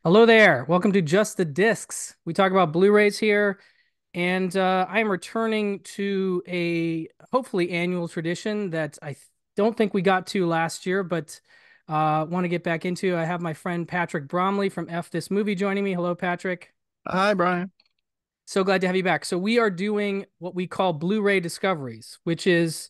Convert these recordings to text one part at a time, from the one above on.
Hello there. Welcome to Just the Discs. We talk about Blu-rays here, and I am returning to a hopefully annual tradition that don't think we got to last year, but want to get back into. I have my friend Patrick Bromley from F This Movie joining me. Hello, Patrick. Hi, Brian. So glad to have you back. So we are doing what we call Blu-ray discoveries, which is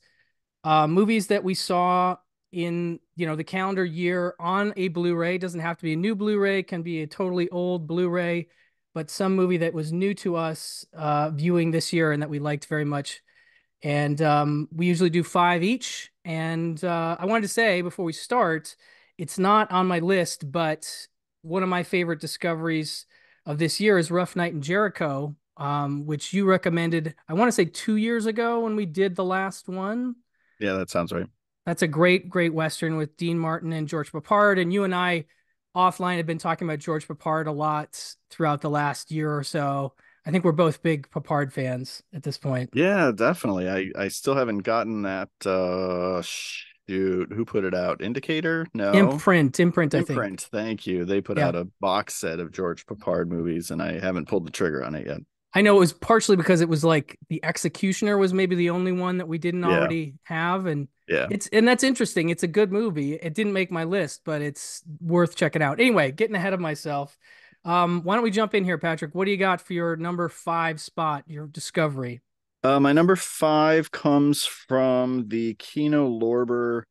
movies that we saw in the calendar year on a Blu-ray. Doesn't have to be a new Blu-ray, can be a totally old Blu-ray, but some movie that was new to us viewing this year and that we liked very much. And we usually do five each. And I wanted to say before we start, it's not on my list, but one of my favorite discoveries of this year is Rough Night in Jericho, which you recommended, I want to say 2 years ago when we did the last one. Yeah, that sounds right. That's a great, great Western with Dean Martin and George Papard. And you and I offline have been talking about George Papard a lot throughout the last year or so. I think we're both big Papard fans at this point. Yeah, definitely. I still haven't gotten that shoot, who put it out? Indicator? No. Imprint, I think. Imprint. Thank you. They put Yeah. out a box set of George Papard movies and I haven't pulled the trigger on it yet. I know it was partially because it was like The Executioner was maybe the only one that we didn't Yeah. already have. And Yeah. that's interesting. It's a good movie. It didn't make my list, but it's worth checking out. Anyway, getting ahead of myself. Why don't we jump in here, Patrick? What do you got for your number five spot, your discovery? My number five comes from the Kino Lorber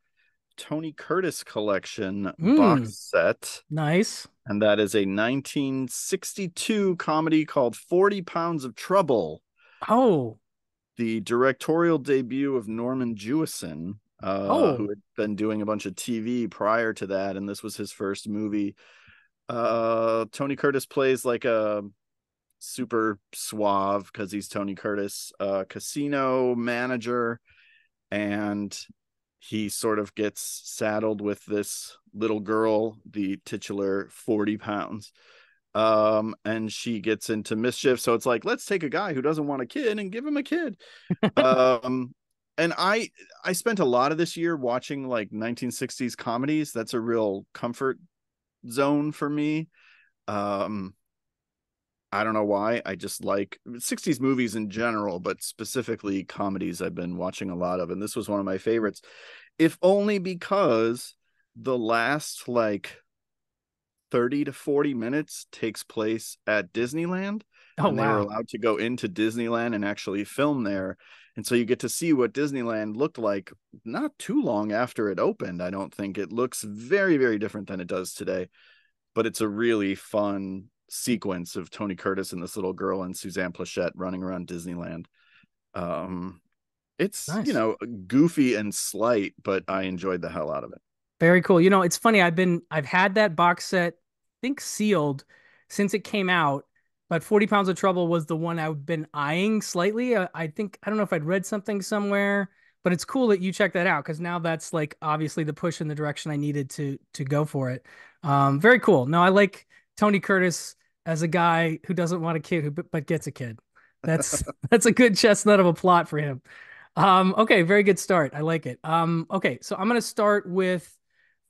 Tony Curtis collection Hmm. box set. Nice. And that is a 1962 comedy called 40 Pounds of Trouble, Oh, the directorial debut of Norman Jewison, who oh, had been doing a bunch of TV prior to that, and this was his first movie. Tony Curtis plays like a super suave, because he's Tony Curtis, casino manager, and he sort of gets saddled with this little girl, the titular 40 pounds. And she gets into mischief. So it's like, let's take a guy who doesn't want a kid and give him a kid. Um, and I spent a lot of this year watching like 1960s comedies. That's a real comfort zone for me. Um, I don't know why. I just like 60s movies in general, but specifically comedies I've been watching a lot of. And this was one of my favorites, if only because the last like 30 to 40 minutes takes place at Disneyland, oh, and they were wow. allowed to go into Disneyland and actually film there. And so you get to see what Disneyland looked like not too long after it opened. I don't think it looks very, very different than it does today, but it's a really fun sequence of Tony Curtis and this little girl and Suzanne Plachette running around Disneyland. Um, it's, Nice. goofy and slight, but I enjoyed the hell out of it. Very cool. It's funny. I've had that box set, I think sealed since it came out, but 40 Pounds of Trouble was the one I've been eyeing slightly. I think, I don't know if I'd read something somewhere, but it's cool that you check that out because now that's like obviously the push in the direction I needed to go for it. Very cool. No, I like Tony Curtis as a guy who doesn't want a kid who but gets a kid. That's that's a good chestnut of a plot for him. Okay, very good start. I like it. Okay, so I'm gonna start with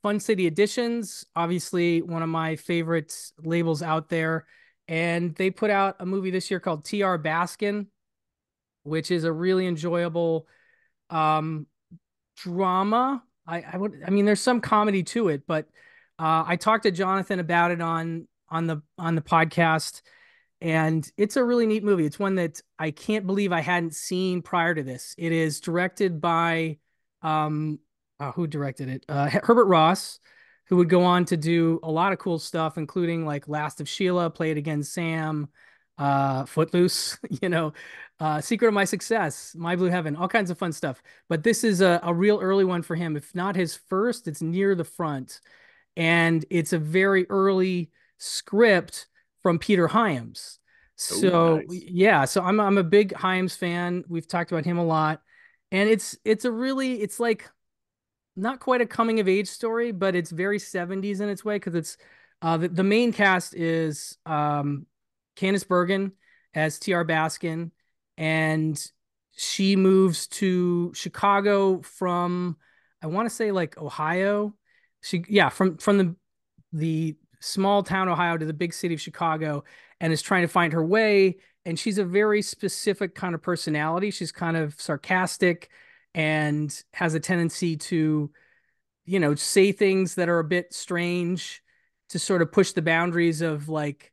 Fun City Editions, obviously one of my favorite labels out there. And they put out a movie this year called T.R. Baskin, which is a really enjoyable um, drama. I mean, there's some comedy to it, but I talked to Jonathan about it on the podcast, and it's a really neat movie. It's one that I can't believe I hadn't seen prior to this. It is directed by who directed it? Herbert Ross, who would go on to do a lot of cool stuff, including like Last of Sheila, Play It Again, Sam, Footloose, Secret of My Success, My Blue Heaven, all kinds of fun stuff. But this is a real early one for him. If not his first, it's near the front. And it's a very early script from Peter Hyams. Oh, So nice. yeah, so I'm a big Hyams fan. We've talked about him a lot. And it's like not quite a coming of age story, but it's very 70s in its way because it's the main cast is Candice Bergen as TR Baskin, and she moves to Chicago from I want to say like Ohio. She yeah from the small town Ohio to the big city of Chicago and is trying to find her way. And she's a very specific kind of personality. She's kind of sarcastic and has a tendency to, say things that are a bit strange to sort of push the boundaries of like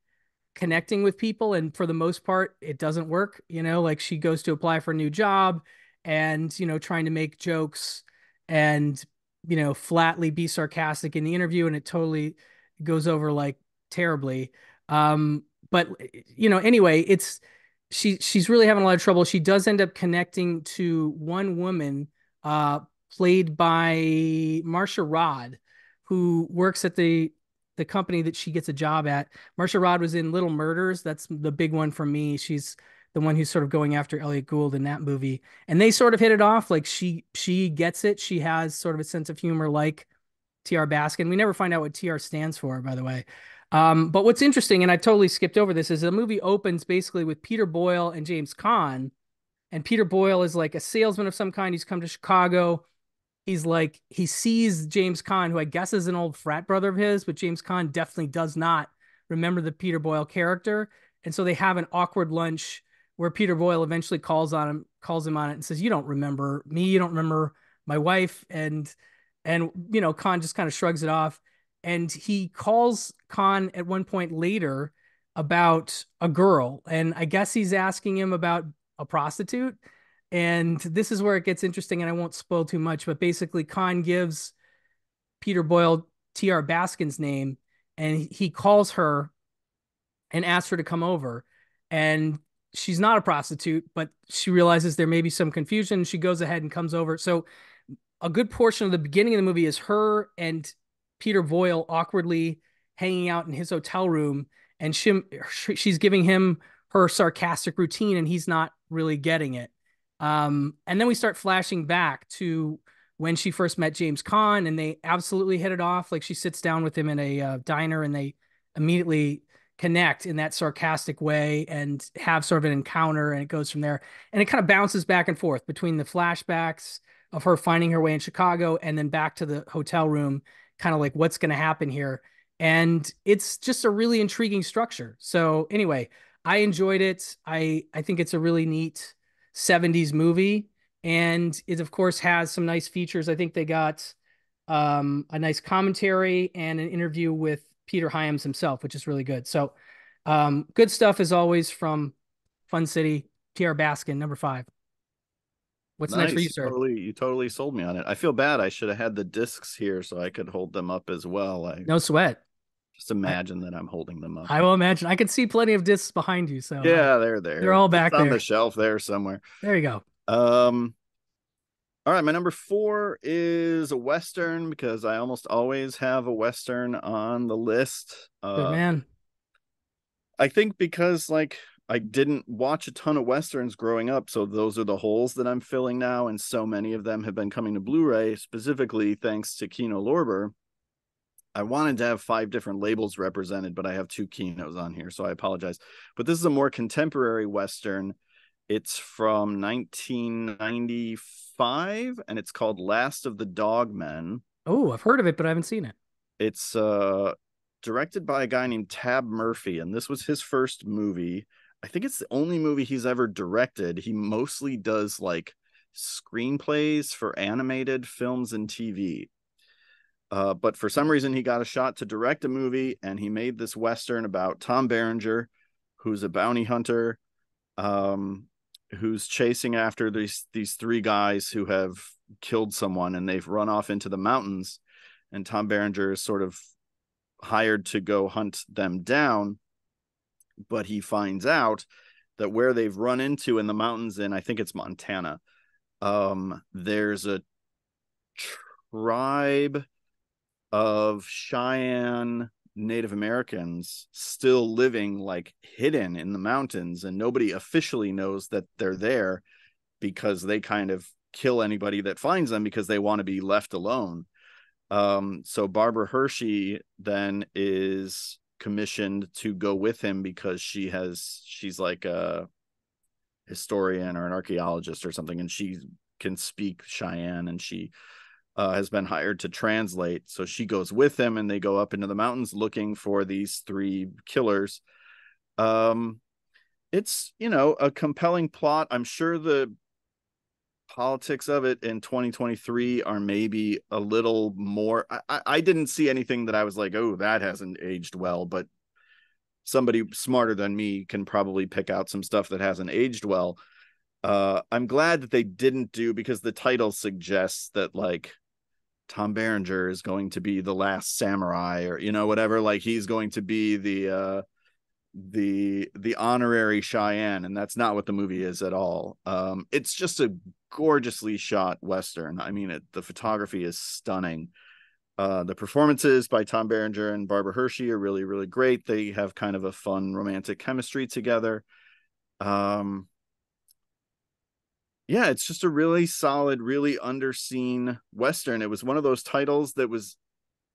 connecting with people. And for the most part, it doesn't work. Like she goes to apply for a new job and, trying to make jokes and, flatly be sarcastic in the interview. And it totally goes over like terribly. But, anyway, she's really having a lot of trouble. She does end up connecting to one woman, uh, played by Marsha Rod, who works at the company that she gets a job at. Marsha Rod was in Little Murders. That's the big one for me. She's the one who's sort of going after Elliot Gould in that movie. And they sort of hit it off. Like she gets it. She has sort of a sense of humor like TR Baskin. We never find out what TR stands for, by the way. But what's interesting, and I totally skipped over this, is the movie opens basically with Peter Boyle and James Caan. And Peter Boyle is like a salesman of some kind. He's come to Chicago. He's like, he sees James Caan, who I guess is an old frat brother of his, but James Caan definitely does not remember the Peter Boyle character. And so they have an awkward lunch where Peter Boyle eventually calls him on it and says, "You don't remember me, you don't remember my wife." And Caan just kind of shrugs it off. And he calls Caan at one point later about a girl. And I guess he's asking him about a prostitute. And this is where it gets interesting, and I won't spoil too much, but basically, Caan gives Peter Boyle T.R. Baskin's name, and he calls her and asks her to come over. And she's not a prostitute, but she realizes there may be some confusion. She goes ahead and comes over. So a good portion of the beginning of the movie is her and Peter Boyle awkwardly hanging out in his hotel room, and she's giving him her sarcastic routine, and he's not really getting it. And then we start flashing back to when she first met James Caan, and they absolutely hit it off. Like she sits down with him in a diner, and they immediately connect in that sarcastic way and have sort of an encounter, and it goes from there. And it kind of bounces back and forth between the flashbacks of her finding her way in Chicago and then back to the hotel room, kind of like what's going to happen here. And it's just a really intriguing structure. So anyway, I enjoyed it. I think it's a really neat 70s movie, and it of course has some nice features. I think they got a nice commentary and an interview with Peter Hyams himself, which is really good. So good stuff as always from Fun City. TR Baskin, number 5. What's next for Nice. you, sir? You totally sold me on it. I feel bad. I should have had the discs here so I could hold them up as well. I No sweat. just I, imagine that I'm holding them up. I will imagine. I can see plenty of discs behind you, so Yeah, they're they're there. all It's back on the there. shelf there somewhere. There you go. Um, all right, my number 4 is a Western because I almost always have a Western on the list. Good man. I think because like I didn't watch a ton of Westerns growing up, so those are the holes that I'm filling now, and so many of them have been coming to Blu-ray, specifically thanks to Kino Lorber. I wanted to have 5 different labels represented, but I have 2 Kinos on here, so I apologize. But this is a more contemporary Western. It's from 1995, and it's called Last of the Dogmen. Oh, I've heard of it, but I haven't seen it. It's directed by a guy named Tab Murphy, and this was his first movie. I think it's the only movie he's ever directed. He mostly does like screenplays for animated films and TV. But for some reason, he got a shot to direct a movie, and he made this Western about Tom Berenger, who's a bounty hunter, who's chasing after these 3 guys who have killed someone, and they've run off into the mountains. And Tom Berenger is sort of hired to go hunt them down, but he finds out that where they've run into in the mountains in, I think it's Montana, there's a tribe of Cheyenne Native Americans still living like hidden in the mountains, and nobody officially knows that they're there because they kind of kill anybody that finds them because they want to be left alone. So Barbara Hershey then is commissioned to go with him because she's like a historian or an archaeologist or something, and she can speak Cheyenne, and she has been hired to translate. So she goes with him, and they go up into the mountains looking for these three killers. Um, it's, a compelling plot. I'm sure the politics of it in 2023 are maybe a little more. I didn't see anything that I was like, oh, that hasn't aged well, but somebody smarter than me can probably pick out some stuff that hasn't aged well. I'm glad that they didn't do, because the title suggests that, like, Tom Berenger is going to be the last samurai, or whatever, like he's going to be the honorary Cheyenne, and that's not what the movie is at all. It's just a gorgeously shot Western. I mean, the photography is stunning. The performances by Tom Berenger and Barbara Hershey are really, really great. They have kind of a fun romantic chemistry together. Um, yeah, it's just a really solid, really underseen Western. It was one of those titles that was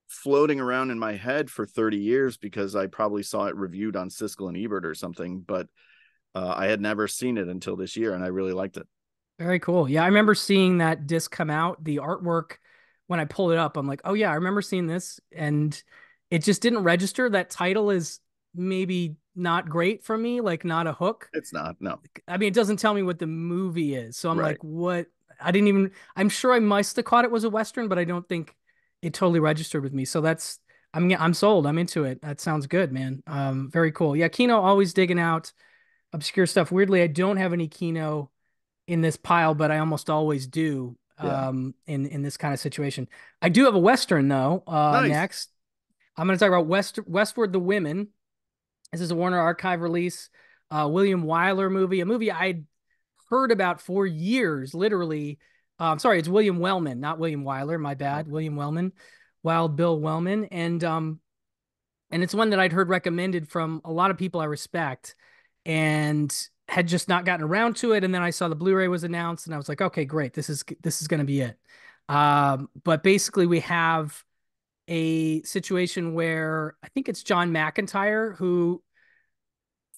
floating around in my head for 30 years because I probably saw it reviewed on Siskel and Ebert or something, but I had never seen it until this year, and I really liked it. Very cool. Yeah, I remember seeing that disc come out. The artwork, when I pulled it up, I'm like, oh yeah, I remember seeing this, and it just didn't register. That title is maybe not great for me, like not a hook. It's not, no. I mean, it doesn't tell me what the movie is, so I'm like, Right. what? I didn't even. I'm sure I must have caught it was a Western, but I don't think it totally registered with me. So that's I'm sold. I'm into it. That sounds good, man. Very cool. Yeah, Kino always digging out obscure stuff. Weirdly, I don't have any Kino in this pile, but I almost always do Yeah. in this kind of situation. I do have a Western though. Nice. Next, I'm going to talk about Westward the Women. This is a Warner Archive release. William Wyler movie, a movie I'd heard about for years, literally. Sorry, it's William Wellman, not William Wyler. My bad, Okay. William Wellman, Wild Bill Wellman, and it's one that I'd heard recommended from a lot of people I respect, and had just not gotten around to it. And then I saw the Blu-ray was announced, and I was like, okay, great, this is going to be it. But basically, we have a situation where I think it's John McIntyre who,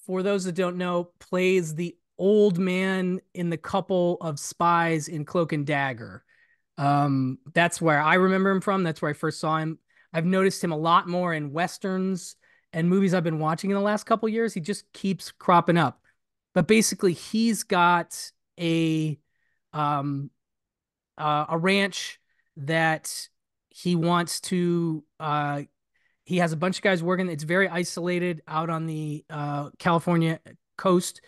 for those that don't know, plays the old man in the couple of spies in Cloak and Dagger. That's where I remember him from. That's where I first saw him. I've noticed him a lot more in westerns and movies I've been watching in the last couple of years. He just keeps cropping up. But basically, he's got a um a ranch that he wants to he has a bunch of guys working. It's very isolated out on the California coast.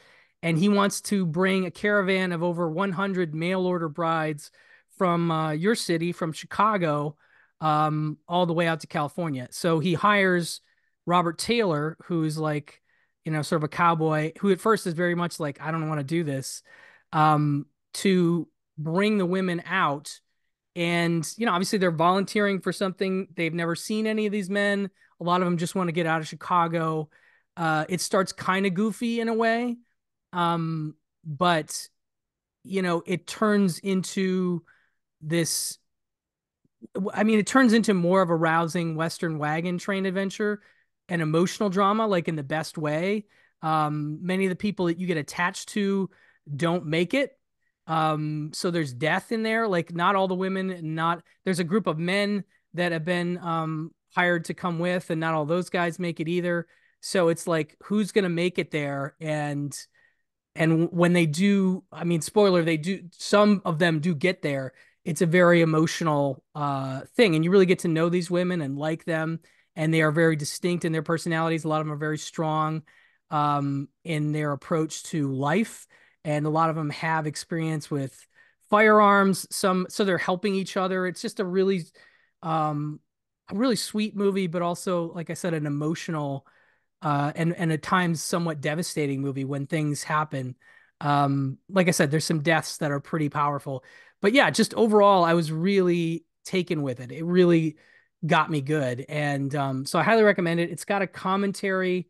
And he wants to bring a caravan of over 100 mail order brides from your city, from Chicago, all the way out to California. So he hires Robert Taylor, who's like, sort of a cowboy, who at first is very much like, I don't want to do this, to bring the women out. And, obviously they're volunteering for something. They've never seen any of these men. A lot of them just want to get out of Chicago. It starts kind of goofy in a way. But, it turns into this. I mean, it turns into more of a rousing Western wagon train adventure and emotional drama, like in the best way. Many of the people that you get attached to don't make it. So there's death in there. Like not all the women, not there's a group of men that have been hired to come with, and not all those guys make it either. So it's like who's gonna make it there? And when they do, I mean, spoiler, they do, some of them do get there. It's a very emotional thing, and you really get to know these women and like them, and they are very distinct in their personalities. A lot of them are very strong in their approach to life, and a lot of them have experience with firearms. Some, so they're helping each other. It's just um, a really sweet movie, but also, like I said, an emotional and at times somewhat devastating movie when things happen. Like I said, there's some deaths that are pretty powerful, but yeah, just overall, I was really taken with it. It really got me good, and so I highly recommend it. It's got a commentary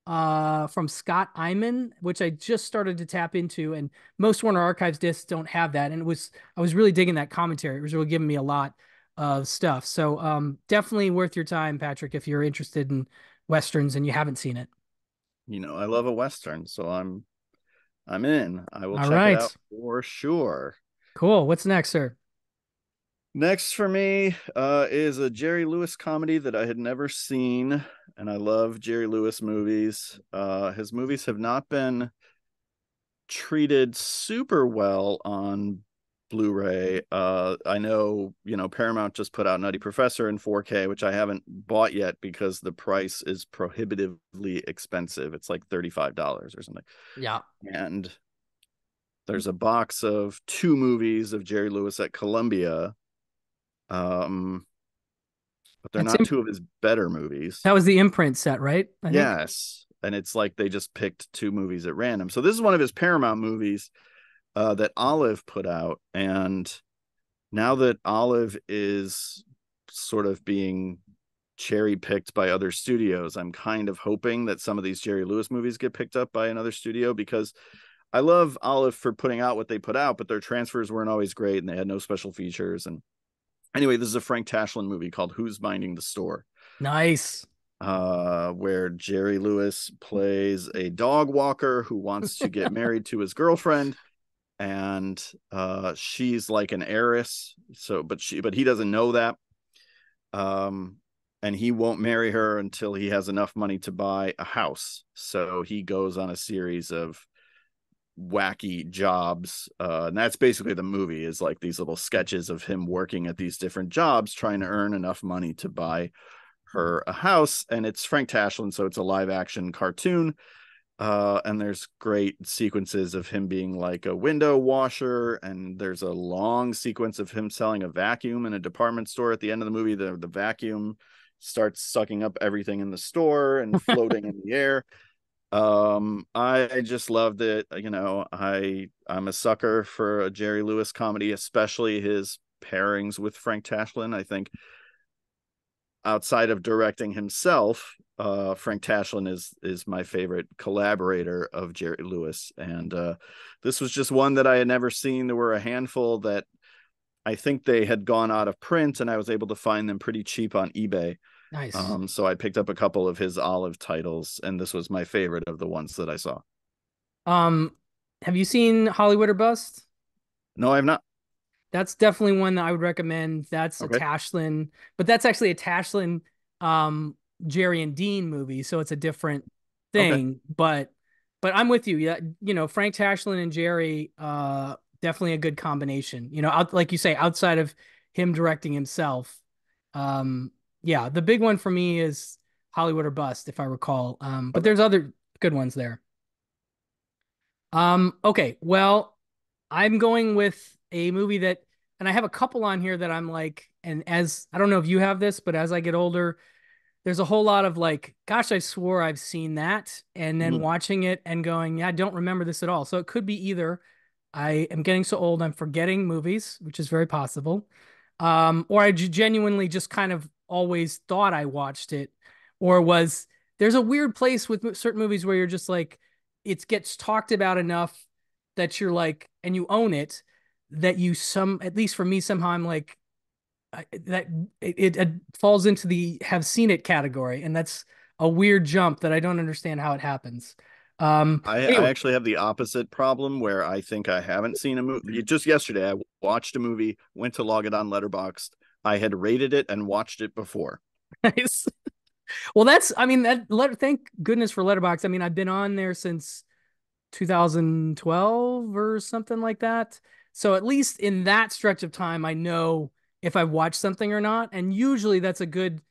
from Scott Iman, which I just started to tap into, and most Warner Archives discs don't have that. And I was really digging that commentary. It was really giving me a lot of stuff. So definitely worth your time, Patrick, if you're interested in westerns and you haven't seen it. I love a Western, so I'm in. I will All check it out right. for sure. Cool. What's next, sir? Next for me is a Jerry Lewis comedy that I had never seen, and I love Jerry Lewis movies. His movies have not been treated super well on Blu-ray. I know, Paramount just put out Nutty Professor in 4K, which I haven't bought yet because the price is prohibitively expensive. It's like $35 or something. Yeah. And there's a box of two movies of Jerry Lewis at Columbia. Um, but they're That's not imp two of his better movies. that was the imprint set, right? I think. Yes. And it's like they just picked two movies at random. So this is one of his Paramount movies that Olive put out. And now that Olive is sort of being cherry picked by other studios, I'm kind of hoping that some of these Jerry Lewis movies get picked up by another studio, because I love Olive for putting out what they put out, but their transfers weren't always great and they had no special features. And anyway, this is a Frank Tashlin movie called Who's Minding the Store, Nice. where Jerry Lewis plays a dog walker who wants to get married to his girlfriend, and she's like an heiress. So, but he doesn't know that. Um, and he won't marry her until he has enough money to buy a house. So he goes on a series of wacky jobs, and that's basically the movie, is like these little sketches of him working at these different jobs trying to earn enough money to buy her a house. And it's Frank Tashlin, so it's a live action cartoon. And there's great sequences of him being like a window washer, and there's a long sequence of him selling a vacuum in a department store. At the end of the movie, the vacuum starts sucking up everything in the store and floating in the air. I just loved it. I'm a sucker for a Jerry Lewis comedy, especially his pairings with Frank Tashlin. I think outside of directing himself, Frank Tashlin is my favorite collaborator of Jerry Lewis. And this was just one that I had never seen. There were a handful that I think they had gone out of print, and I was able to find them pretty cheap on eBay. Nice. So I picked up a couple of his Olive titles, and this was my favorite of the ones that I saw. Um, have you seen Hollywood or Bust? No, I have not. That's definitely one that I would recommend. That's a Okay. Tashlin, but that's actually a Tashlin, um, Jerry and Dean movie, so it's a different Okay. thing. But I'm with you. Yeah, Frank Tashlin and Jerry, definitely a good combination. Like you say, outside of him directing himself, um, yeah, the big one for me is Hollywood or Bust, if I recall. But Okay. there's other good ones there. Okay, well, I'm going with a movie that, and I have a couple on here that I'm like, and as I don't know if you have this, but as I get older, there's a whole lot of like, gosh, I swore I've seen that, and then Mhm. watching it and going, yeah, I don't remember this at all. So it could be either I am getting so old I'm forgetting movies, which is very possible, or I genuinely just kind of always thought I watched it, or was there's a weird place with certain movies where you're just like, it gets talked about enough that you're like, and you own it, that you at least for me somehow I'm like, that it falls into the have seen it category, and that's a weird jump that I don't understand how it happens. I Anyway, actually have the opposite problem, where I think I haven't seen a movie. Just yesterday, I watched a movie, went to log it on Letterboxd. I had rated it and watched it before. nice. Well, that's I mean thank goodness for Letterbox. I mean, I've been on there since 2012 or something like that. So at least in that stretch of time, I know if I've watched something or not. And usually that's a good,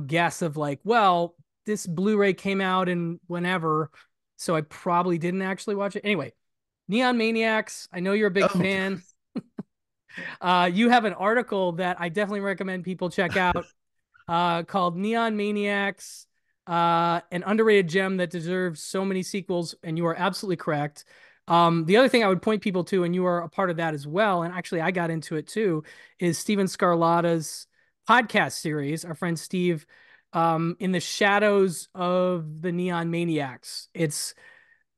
guess of like, well, this Blu-ray came out in whenever, so I probably didn't actually watch it. Anyway, Neon Maniacs, I know you're a big Oh, fan. You have an article that I definitely recommend people check out, called Neon Maniacs, an underrated gem that deserves so many sequels, and you are absolutely correct. The other thing I would point people to, and you are a part of that as well, and actually I got into it too, is Steven Scarlatta's podcast series. Our friend Steve, in the shadows of the Neon Maniacs. It's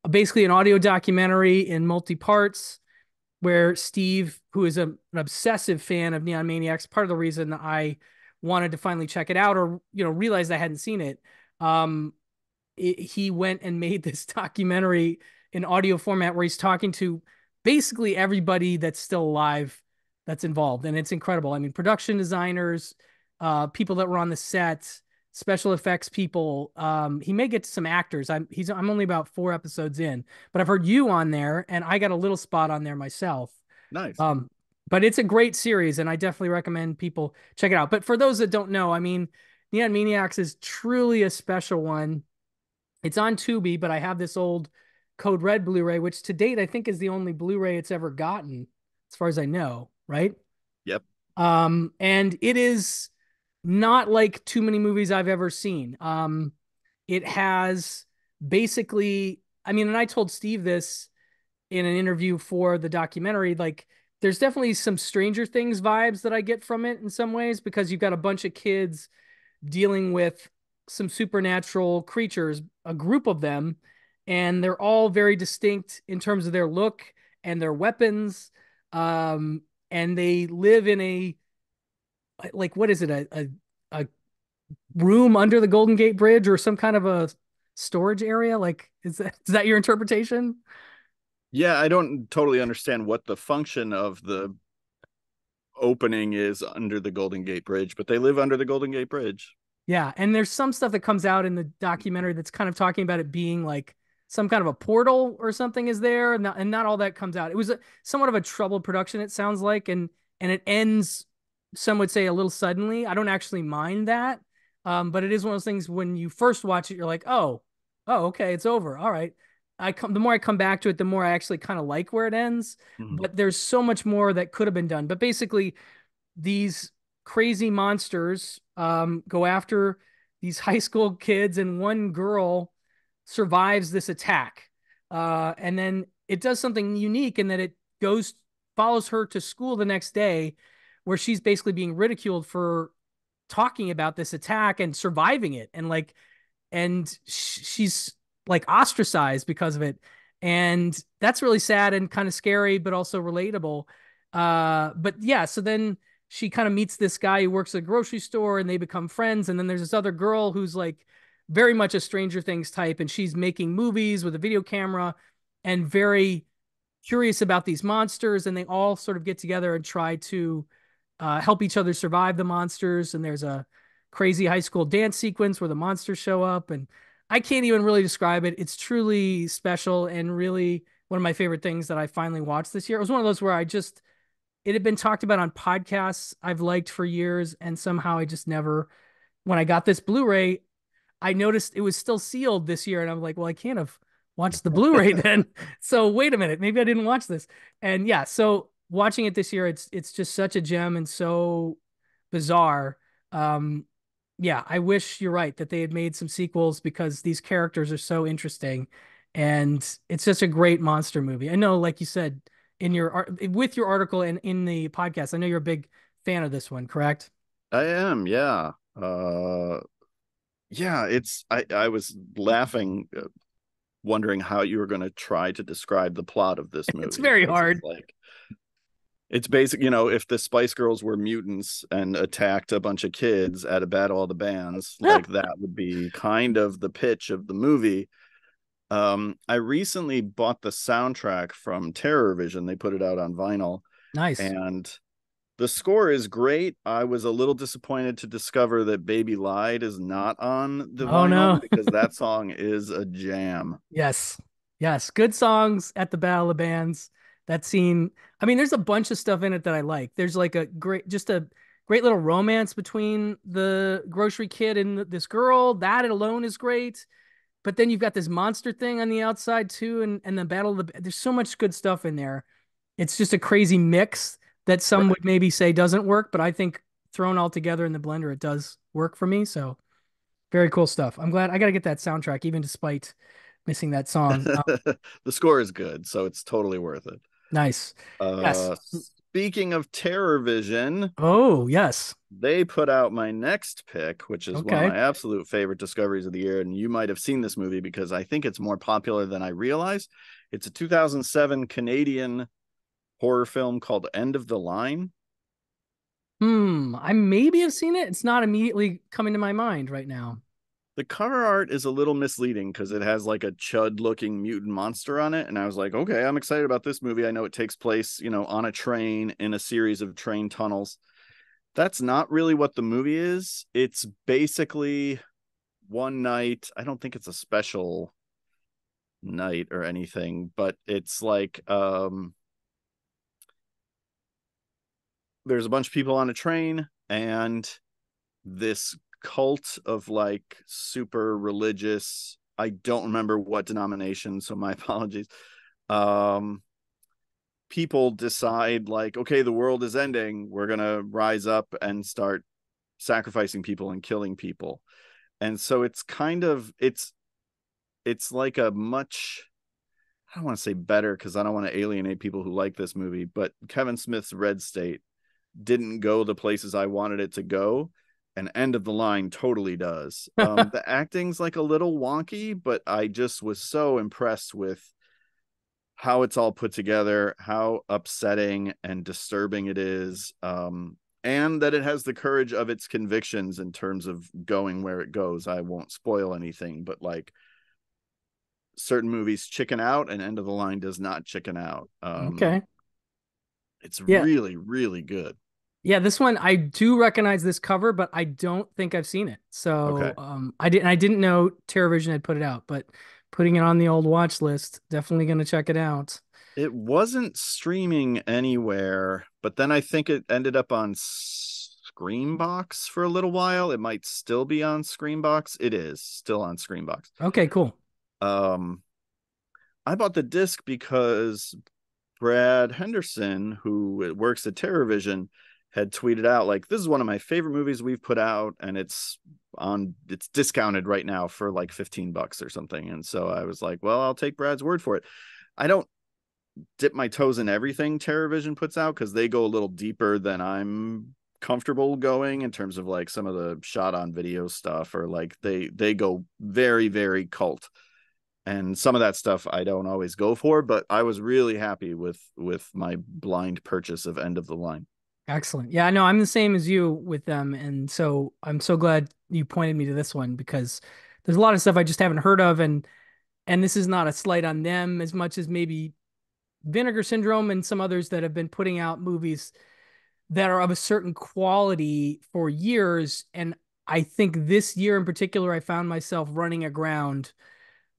basically an audio documentary in multi parts where Steve, who is an obsessive fan of Neon Maniacs, part of the reason I wanted to finally check it out, or realized I hadn't seen it, um, he went and made this documentary in audio format where he's talking to basically everybody that's still alive that's involved, and it's incredible. I mean, production designers, people that were on the set, special effects people. He may get to some actors. I'm only about 4 episodes in, but I've heard you on there, and I got a little spot on there myself. Nice. Um, but it's a great series, and I definitely recommend people check it out. But for those that don't know, I mean, Neon Maniacs is truly a special one. It's on Tubi, but I have this old Code Red Blu-ray, which to date I think is the only Blu-ray it's ever gotten, as far as I know, right? Yep. And it is not like too many movies I've ever seen. It has basically, I mean, and I told Steve this in an interview for the documentary, like there's definitely some Stranger Things vibes that I get from it in some ways because you've got a bunch of kids dealing with some supernatural creatures, a group of them, and they're all very distinct in terms of their look and their weapons. And they live in a like what is it a room under the Golden Gate Bridge or some kind of a storage area? Like is that your interpretation? Yeah, I don't totally understand what the function of the opening is under the Golden Gate Bridge, but they live under the Golden Gate Bridge. Yeah, and there's some stuff that comes out in the documentary that's kind of talking about it being like some kind of a portal or something is there, and not all that comes out. It was somewhat of a troubled production, it sounds like, and it ends, some would say, a little suddenly. I don't actually mind that, but it is one of those things when you first watch it, you're like, oh, okay, it's over. All right. The more I come back to it, the more I actually kind of like where it ends. Mhm. But there's so much more that could have been done. But basically, these crazy monsters go after these high school kids, and one girl survives this attack. And then it does something unique in that it goes follows her to school the next day, where she's basically being ridiculed for talking about this attack and surviving it, and she's like ostracized because of it, and that's really sad and kind of scary but also relatable. But yeah, so then she kind of meets this guy who works at a grocery store, and they become friends, and then there's this other girl who's like very much a Stranger Things type, and she's making movies with a video camera and very curious about these monsters, and they all sort of get together and try to help each other survive the monsters. And there's a crazy high school dance sequence where the monsters show up, and I can't even really describe it. It's truly special and really one of my favorite things that I finally watched this year. It was one of those where it had been talked about on podcasts I've liked for years, and somehow I just never, when I got this Blu-ray, I noticed it was still sealed this year, and I'm like, well, I can't have watched the Blu-ray then. So wait a minute, maybe I didn't watch this. And yeah, so watching it this year, it's just such a gem and so bizarre. Um, yeah, I wish you're right that they had made some sequels because these characters are so interesting, and it's just a great monster movie. I know, like you said in with your article and in the podcast, I know you're a big fan of this one, correct? I am, yeah. Yeah, I was laughing, wondering how you were going to try to describe the plot of this It's movie very because hard. it's basic, if the Spice Girls were mutants and attacked a bunch of kids at a battle of the bands, like that would be kind of the pitch of the movie. I recently bought the soundtrack from Terror Vision. They put it out on vinyl, Nice. and the score is great. I was a little disappointed to discover that Baby Lied is not on the Oh vinyl no. because that song is a jam. Yes. Yes. Good songs at the Battle of Bands. That scene. I mean, there's a bunch of stuff in it that I like. There's like just a great little romance between the grocery kid and this girl. That alone is great. But then you've got this monster thing on the outside too, and the Battle of there's so much good stuff in there. It's just a crazy mix that some Right. would maybe say doesn't work, but I think thrown all together in the blender, it does work for me. So very cool stuff. I'm glad I got to get that soundtrack, even despite missing that song. The score is good, so it's totally worth it. Nice. Yes. Speaking of Terror Vision, Oh, yes. they put out my next pick, which is one of Okay. my absolute favorite discoveries of the year. And you might have seen this movie because I think it's more popular than I realize. It's a 2007 Canadian horror film called End of the Line. I maybe have seen it. It's not immediately coming to my mind right now. The cover art is a little misleading because it has like a chud looking mutant monster on it. And I was like, okay, I'm excited about this movie. I know it takes place, on a train in a series of train tunnels. That's not really what the movie is. It's basically one night. I don't think it's a special night or anything, but it's like there's a bunch of people on a train, and this cult of like super religious, I don't remember what denomination, so my apologies. Um People decide like, okay, the world is ending. We're going to rise up and start sacrificing people and killing people. And so it's like a much, I don't want to say better because I don't want to alienate people who like this movie, but Kevin Smith's Red State didn't go the places I wanted it to go, and End of the Line totally does. The acting's like a little wonky, but I just was so impressed with how it's all put together, how upsetting and disturbing it is, and that it has the courage of its convictions in terms of going where it goes. I won't spoil anything, but like certain movies chicken out, and End of the Line does not chicken out. Okay. It's Yeah. really, really good. Yeah, this one I do recognize this cover, but I don't think I've seen it. So Okay. I didn't know TerraVision had put it out, but putting it on the old watch list, definitely gonna check it out. It wasn't streaming anywhere, but then I think it ended up on Screambox for a little while. It might still be on Screambox. It is still on Screambox. Okay, cool. Um, I bought the disc because Brad Henderson, who works at TerraVision, had tweeted out like, this is one of my favorite movies we've put out, and it's discounted right now for like $15 or something. And so I was like, well, I'll take Brad's word for it. I don't dip my toes in everything TerraVision puts out because they go a little deeper than I'm comfortable going in terms of like some of the shot on video stuff, or like they go very, very cult, and some of that stuff I don't always go for, but I was really happy with my blind purchase of End of the Line. Excellent. Yeah, no, I'm the same as you with them, and so I'm so glad you pointed me to this one because there's a lot of stuff I just haven't heard of, and this is not a slight on them as much as maybe Vinegar Syndrome and some others that have been putting out movies that are of a certain quality for years. And I think this year in particular, I found myself running aground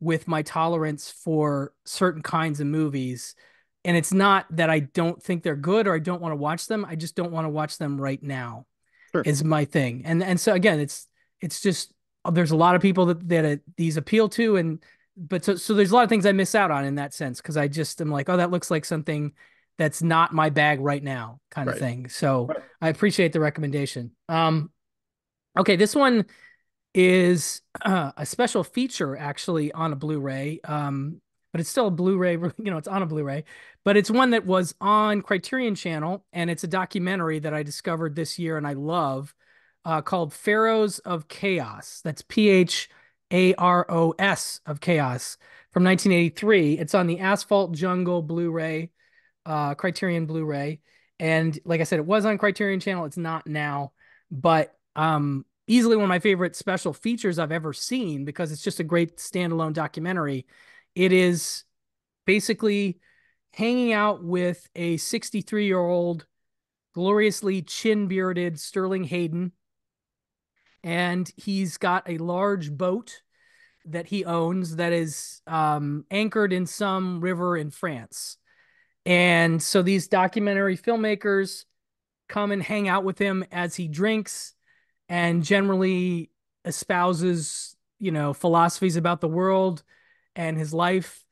with my tolerance for certain kinds of movies. And it's not that I don't think they're good or I don't want to watch them. I just don't want to watch them right now Sure. is my thing. And so again, it's just there's a lot of people that these appeal to, and but so there's a lot of things I miss out on in that sense because I just am like, oh, that looks like something that's not my bag right now, kind of Right. thing. So I appreciate the recommendation. Okay, this one is a special feature actually on a Blu-ray. But it's still a Blu-ray, it's on a Blu-ray, but it's one that was on Criterion Channel, and it's a documentary that I discovered this year and I love, called Pharaohs of Chaos. That's Pharos of Chaos from 1983. It's on the Asphalt Jungle Blu-ray, Criterion Blu-ray. And like I said, it was on Criterion Channel. It's not now, but easily one of my favorite special features I've ever seen because it's just a great standalone documentary. It is basically hanging out with a 63-year-old, gloriously chin bearded Sterling Hayden, and he's got a large boat that he owns that is anchored in some river in France. And so these documentary filmmakers come and hang out with him as he drinks and generally espouses, philosophies about the world and his life.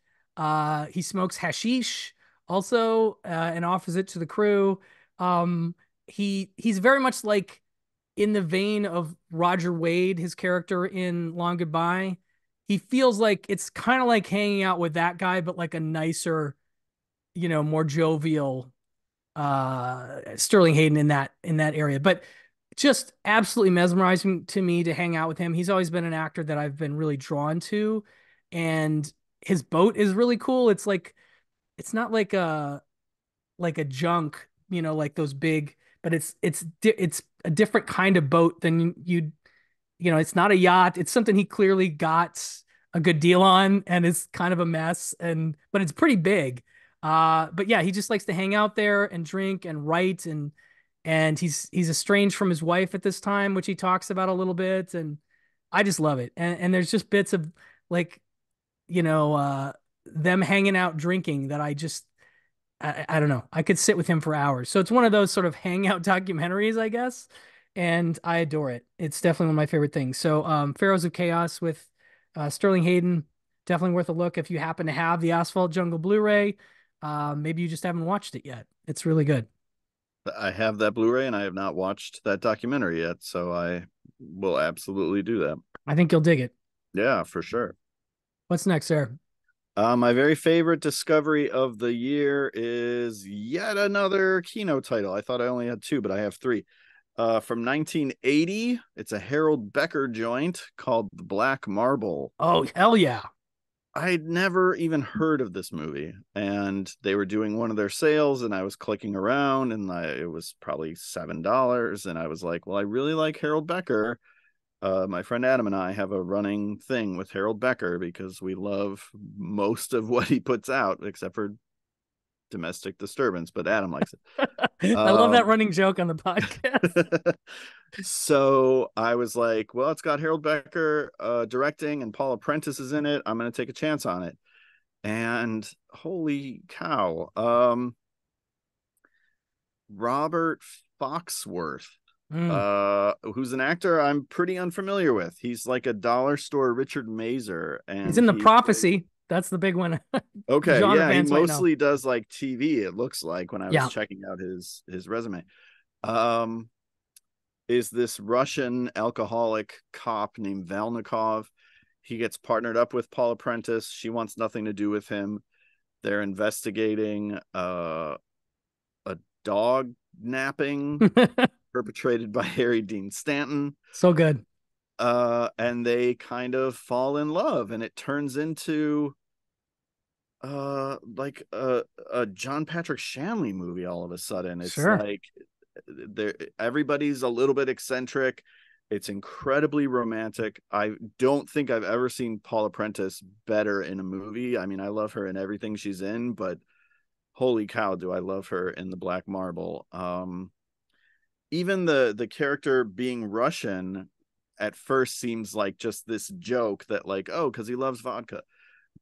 He smokes hashish also, and offers it to the crew. He's very much like in the vein of Roger Wade, his character in Long Goodbye. He feels like it's kind of like hanging out with that guy, but like a nicer, more jovial Sterling Hayden in that area. But just absolutely mesmerizing to me to hang out with him. He's always been an actor that I've been really drawn to, and his boat is really cool. It's not like a junk, like those big, but it's a different kind of boat than you'd it's not a yacht. It's something he clearly got a good deal on and is kind of a mess but it's pretty big. But yeah, he just likes to hang out there and drink and write and he's estranged from his wife at this time, which he talks about a little bit and I just love it. And there's just bits of like, you know, them hanging out drinking that I don't know. I could sit with him for hours. So it's one of those sort of hangout documentaries, I guess. And I adore it. It's definitely one of my favorite things. So, Pharaohs of Chaos with Sterling Hayden, definitely worth a look if you happen to have the Asphalt Jungle Blu-ray. Maybe you just haven't watched it yet. It's really good. I have that Blu-ray and I have not watched that documentary yet, so I will absolutely do that. I think you'll dig it. Yeah, for sure. What's next, sir? My very favorite discovery of the year is yet another Kino title. I thought I only had two, but I have three. From 1980, it's a Harold Becker joint called The Black Marble. Oh, hell yeah. I'd never even heard of this movie, and they were doing one of their sales, and I was clicking around, and it was probably $7, and I was like, well, I really like Harold Becker. My friend Adam and I have a running thing with Harold Becker because we love most of what he puts out, except for Domestic Disturbance, but Adam likes it. I love that running joke on the podcast. So I was like, well, it's got Harold Becker directing and Paula Prentice is in it. I'm going to take a chance on it. And holy cow. Robert Foxworth, Mm. who's an actor I'm pretty unfamiliar with. He's like a dollar store Richard Mazer, He's and in The he Prophecy. That's the big one. okay, Genre yeah, he fans might know. mostly does like TV, it looks like when I was Yeah. checking out his resume. Um is this Russian alcoholic cop named Valnikov. He gets partnered up with Paula Prentice. She wants nothing to do with him. They're investigating a dog napping perpetrated by Harry Dean Stanton. So good. And they kind of fall in love, and it turns into like a John Patrick Shanley movie all of a sudden. It's Sure. like there everybody's a little bit eccentric. It's incredibly romantic. I don't think I've ever seen Paula Prentice better in a movie. I mean, I love her in everything she's in, but holy cow, do I love her in The Black Marble. Even the character being Russian at first seems like just this joke that like, oh, because he loves vodka,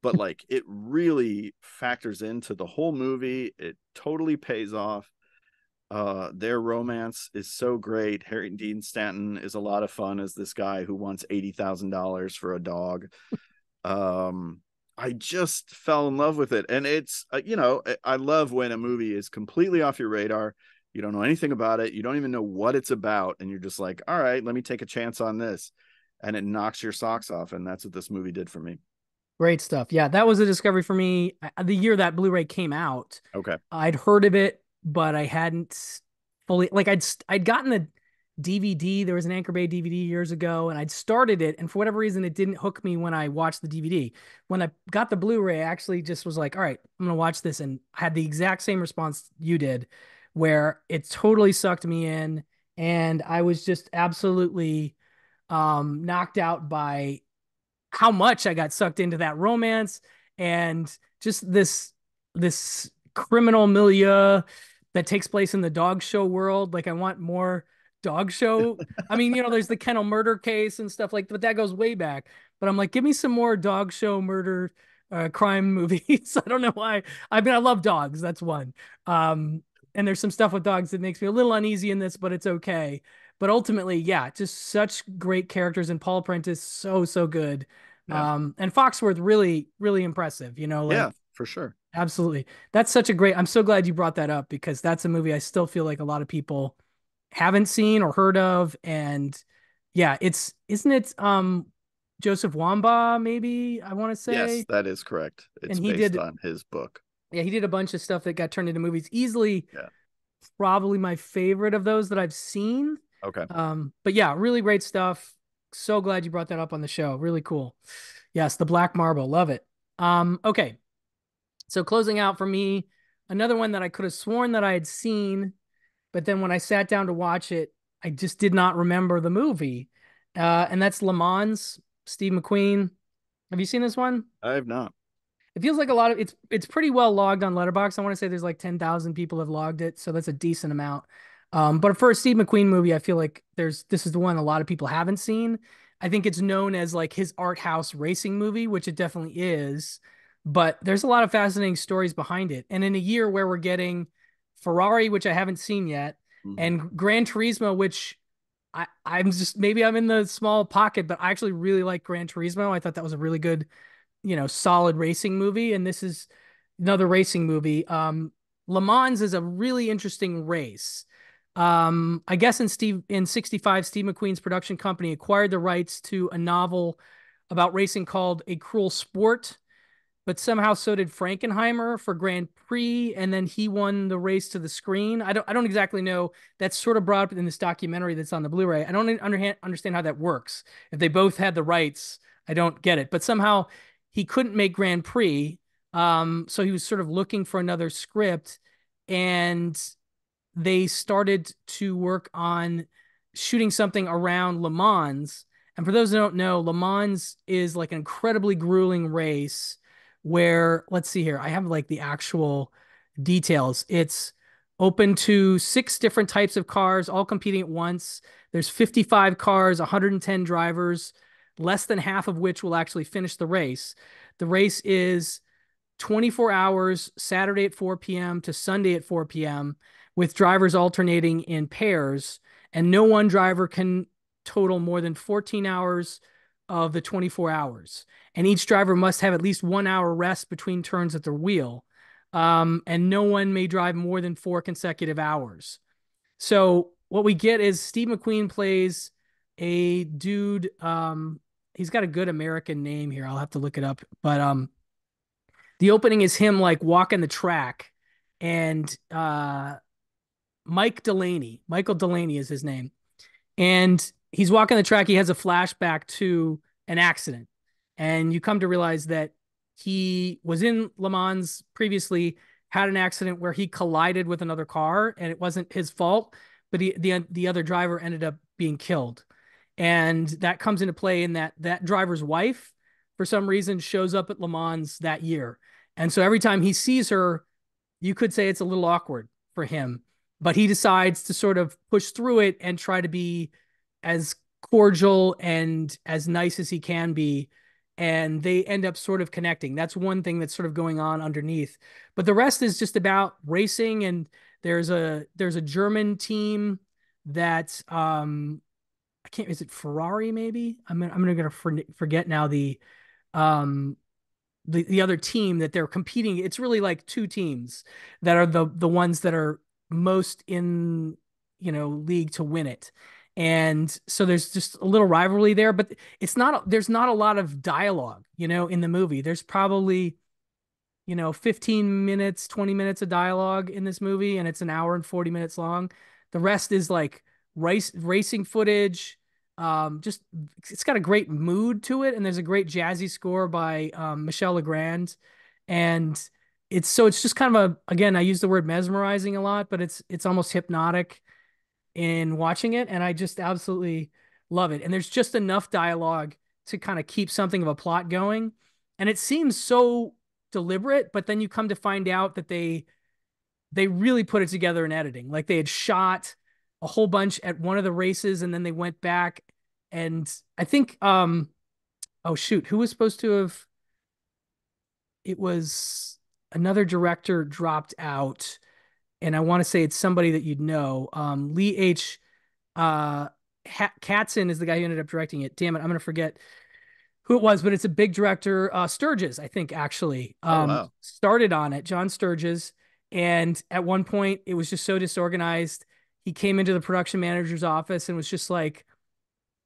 but like it really factors into the whole movie. It totally pays off. Their romance is so great. Harry Dean Stanton is a lot of fun as this guy who wants $80,000 for a dog. I just fell in love with it, and it's I love when a movie is completely off your radar. You don't know anything about it. You don't even know what it's about, and you're just like, all right, let me take a chance on this, and it knocks your socks off, and that's what this movie did for me. Great stuff. Yeah, that was a discovery for me. The year that Blu-ray came out, Okay. I'd heard of it, but I hadn't fully like I'd gotten the DVD. There was an Anchor Bay DVD years ago, and I'd started it, and for whatever reason, it didn't hook me when I watched the DVD. When I got the Blu-ray, I actually just was like, "All right, I'm gonna watch this," and I had the exact same response you did, where it totally sucked me in, and I was just absolutely knocked out by how much I got sucked into that romance and just this criminal milieu that takes place in the dog show world. Like I want more dog show. I mean, there's the kennel murder case and stuff like, but that goes way back. But I'm like, give me some more dog show murder crime movies. I don't know why. I mean, I love dogs. That's one. And there's some stuff with dogs that makes me a little uneasy in this, but it's okay. But ultimately, yeah, just such great characters, and Paul Prentice so good. Yeah. And Foxworth really impressive. Yeah, Like for sure. absolutely. That's such a great. I'm so glad you brought that up because that's a movie I still feel like a lot of people haven't seen or heard of. And yeah, isn't it Joseph Wamba, maybe I want to Yes, say. that is correct. And It's based on his book. he did a bunch of stuff that got turned into movies. Easily Yeah. probably my favorite of those that I've seen. Okay. But yeah, really great stuff. So glad you brought that up on the show. Really cool. Yes, the Black Marble. Love it. Okay. So closing out for me, another one that I could have sworn that I had seen, but then when I sat down to watch it, I just did not remember the movie. And that's Le Mans, Steve McQueen. Have you seen this one? I have not. It feels like a lot of it's pretty well logged on Letterboxd. I want to say there's like 10,000 people have logged it, so that's a decent amount. But for a Steve McQueen movie, I feel like this is the one a lot of people haven't seen. I think it's known as like his art house racing movie, which it definitely is. But there's a lot of fascinating stories behind it. And in a year where we're getting Ferrari, which I haven't seen yet, Mhm. and Gran Turismo, which I'm just maybe I'm in the small pocket, but I actually really like Gran Turismo. I thought that was a really good, solid racing movie, and this is another racing movie. Le Mans is a really interesting race. I guess in 65, Steve McQueen's production company acquired the rights to a novel about racing called A Cruel Sport, but somehow so did Frankenheimer for Grand Prix, and then he won the race to the screen. I don't exactly know. That's sort of brought up in this documentary that's on the Blu-ray. I don't understand how that works. If they both had the rights, I don't get it. But somehow he couldn't make Grand Prix, so he was sort of looking for another script, and they started to work on shooting something around Le Mans. And for those who don't know, Le Mans is like an incredibly grueling race where, let's see here, I have like the actual details. It's open to six different types of cars, all competing at once. There's 55 cars, 110 drivers, less than half of which will actually finish the race. The race is 24 hours, Saturday at 4 p.m. to Sunday at 4 p.m., with drivers alternating in pairs. And no one driver can total more than 14 hours of the 24 hours. And each driver must have at least 1 hour rest between turns at their wheel. And no one may drive more than 4 consecutive hours. So what we get is Steve McQueen plays a dude. He's got a good American name here. I'll have to look it up. But the opening is him like walking the track, and Michael Delaney is his name, and he's walking the track. He has a flashback to an accident, and you come to realize that he was in Le Mans previously, had an accident where he collided with another car, and it wasn't his fault, but the other driver ended up being killed, and that comes into play in that driver's wife, for some reason, shows up at Le Mans that year, and so every time he sees her, you could say it's a little awkward for him, but he decides to sort of push through it and try to be as cordial and as nice as he can be. And they end up sort of connecting. That's one thing that's sort of going on underneath. But the rest is just about racing. And there's a German team that I can't, is it Ferrari maybe? I'm gonna forget now um the other team that they're competing. It's really like two teams that are the ones that are most in, league to win it. And so there's just a little rivalry there, but there's not a lot of dialogue, in the movie. There's probably, 15 minutes, 20 minutes of dialogue in this movie, and it's an hour and 40 minutes long. The rest is like racing footage. Just it's got a great mood to it, and there's a great jazzy score by Michel Legrand, and it's just kind of again, I use the word mesmerizing a lot, but it's almost hypnotic in watching it, and I just absolutely love it. And there's just enough dialogue to kind of keep something of a plot going. And it seems so deliberate, but then you come to find out that they really put it together in editing. Like they had shot a whole bunch at one of the races, and then they went back, and I think oh shoot, who was supposed to have, it was another director dropped out, and I want to say it's somebody that you'd know. Lee H. Uh, Katzin is the guy who ended up directing it. Damn it, I'm gonna forget who it was, but it's a big director. Sturges, I think, actually, Oh wow. started on it. John Sturges, and at one point, it was just so disorganized. He came into the production manager's office and was just like,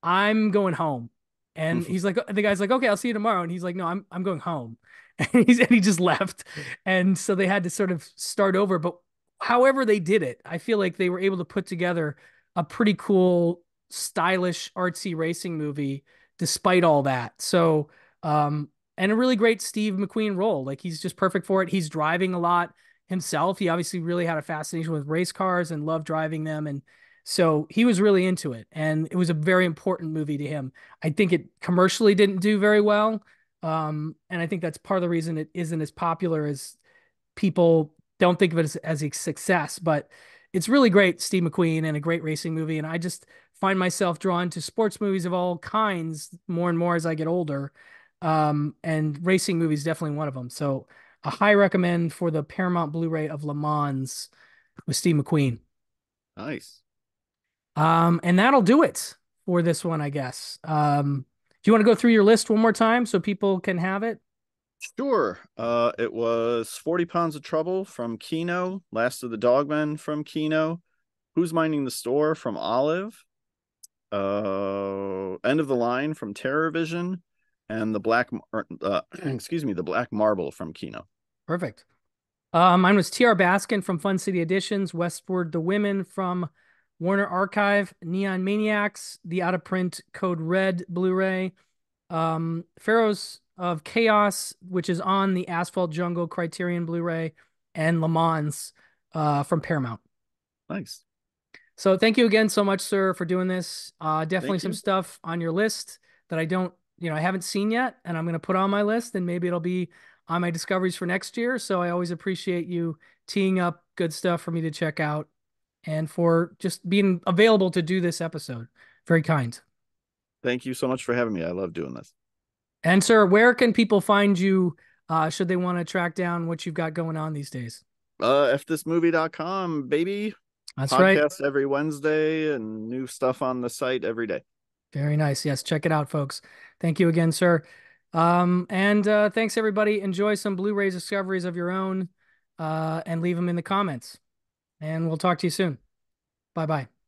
I'm going home. And he's like, the guy's like, okay, I'll see you tomorrow. And he's like, no, I'm going home. And he just left. And so they had to sort of start over. But however they did it, I feel like they were able to put together a pretty cool, stylish, artsy racing movie despite all that. So, and a really great Steve McQueen role. Like he's just perfect for it. He's driving a lot himself. He obviously really had a fascination with race cars and loved driving them. And So he was really into it, and it was a very important movie to him. I think it commercially didn't do very well. And I think that's part of the reason it isn't as popular as people don't think of it as a success, but it's really great, Steve McQueen, and a great racing movie. And I just find myself drawn to sports movies of all kinds more and more as I get older. And racing movies definitely one of them. So a high recommend for the Paramount Blu-ray of Le Mans with Steve McQueen. Nice. And that'll do it for this one, I guess. Do you want to go through your list one more time so people can have it? Sure. It was 40 Pounds of Trouble from Kino, Last of the Dogmen from Kino, Who's Minding the Store from Olive, End of the Line from Terror Vision, and excuse me, the Black Marble from Kino. Perfect. Mine was T.R. Baskin from Fun City Editions, Westward the Women from Warner Archive, Neon Maniacs, the out of print Code Red Blu-ray, Pharaohs of Chaos, which is on the Asphalt Jungle Criterion Blu-ray, and Le Mans from Paramount. Nice. So thank you again so much, sir, for doing this. Definitely Thank some you. stuff on your list that I don't, I haven't seen yet, and I'm going to put on my list, and maybe it'll be on my discoveries for next year. So I always appreciate you teeing up good stuff for me to check out and for just being available to do this episode. Very kind. Thank you so much for having me. I love doing this. And sir, where can people find you should they want to track down what you've got going on these days? Fthismovie.com, baby. That's right. Podcast every Wednesday and new stuff on the site every day. Very nice. Yes, check it out, folks. Thank you again, sir. And thanks everybody. Enjoy some Blu-ray discoveries of your own and leave them in the comments. And we'll talk to you soon. Bye bye.